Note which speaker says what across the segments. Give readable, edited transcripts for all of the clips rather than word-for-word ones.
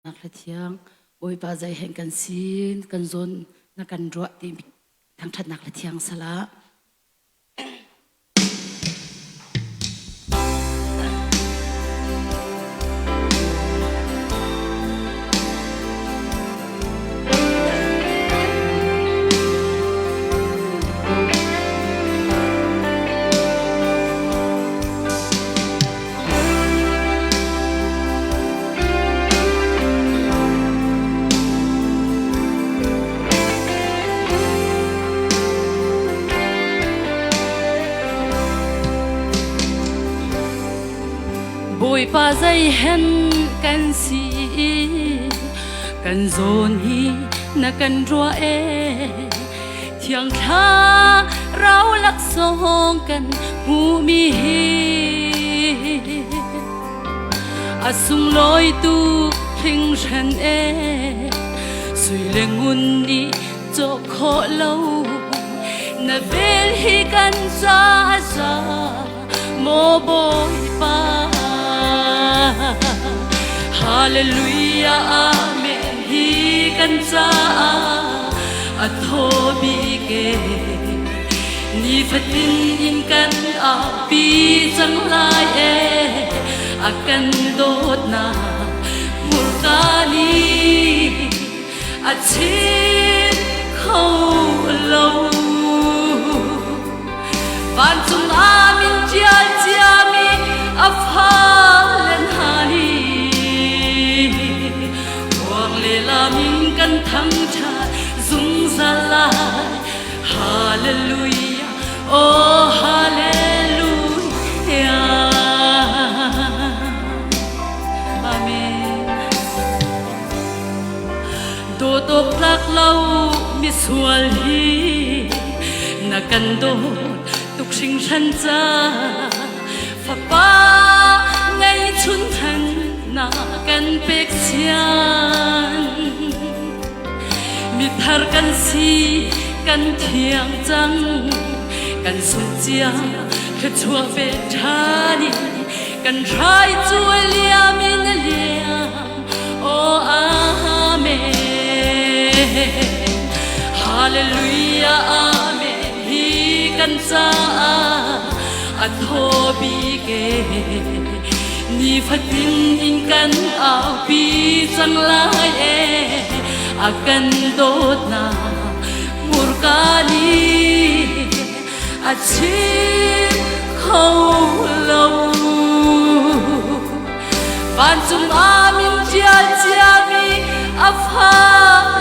Speaker 1: นักละเทียงโอยปาใจแห่งกันซีนกันจนนักกันรัวตีทางทัดนักละเทียงสละ bụi pa dây hen can si can zôn hi na can rua e thiang tha rau lắc song can hu mi hi asung loi tu thinh chen e sui lengun ni cho khó lâu na vel hi can sa sa mo boy pa Hallelujah amen hi kan cha a tho bi ke ni fatin in kan a pi chang lai e a kan dot na murkani a chin khâu lâu van chung amin chia chia mi a pha len hai quang le la min kan thang cha dung za la hallelujah oh hallelujah amen do to plak lau mi sual hi na kan do tuk sing chan cha fa pa ngay chun thân na kan pek sian mi thar kan si kan thiang chang kan sung chia ke chua ve thani kan trai chuai liam in liam oh amen hallelujah amen hi kan sa a tho bi ke ni fatin in kan a pi chang lai e a kan dot na murkani a chin khâu lâu van chung amin chia chia mi a pha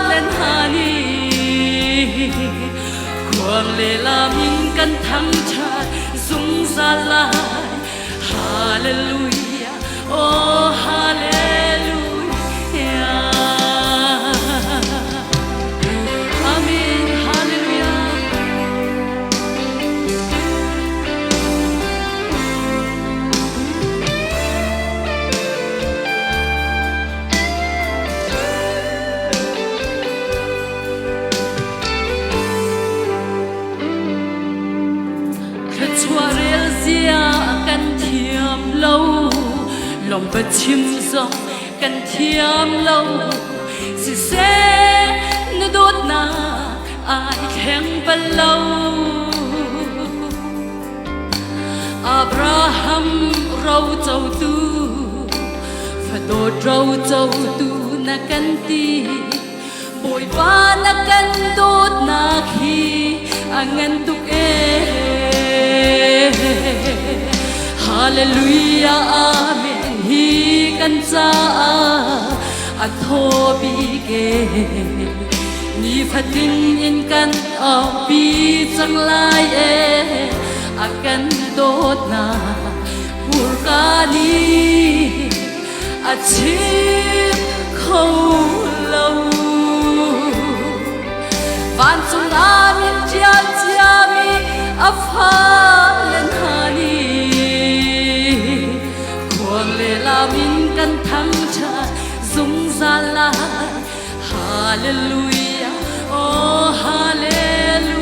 Speaker 1: len hani quang le la min kan thang cha dung za lai hallelujah oh hallelujah amen hallelujah Khatwarel zia kan thiam lâu lòng bất chim gió kan thiam lâu si se na đốt na ai khen ban lâu Abraham rau châu tu và đốt rau châu tu na kan ti bồi ba na kan đốt na khi angan tuk e hallelujah amen hi kan cha a tho bi ke ni fatin in kan a pi chang lai e a kan dot na murkani a chim khâu lâu van chung amin chia chia mi a pha len hani quang le la min kan thang cha dung za la hallelujah oh hallelujah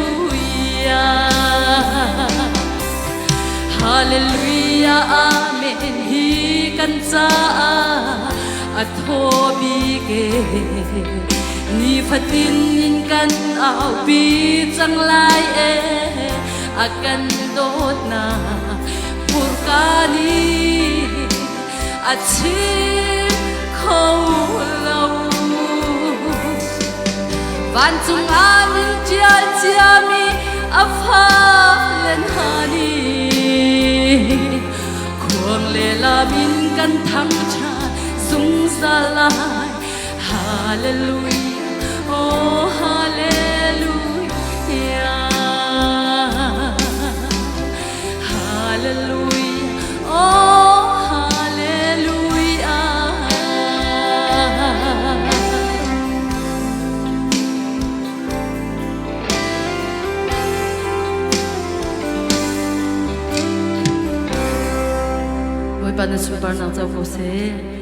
Speaker 1: hallelujah amen hi kan cha a a tho bi ge ni fatin in kan au bi chang lai e a kan dot na pur ka ni a chi khâu lâu van chung anin chia chia mi a pha len hani khuang le la min kan thang cha sung sa lai hallelujah oh hallelujah hallelujah oh hallelujah Oi, Padre Super, não, você.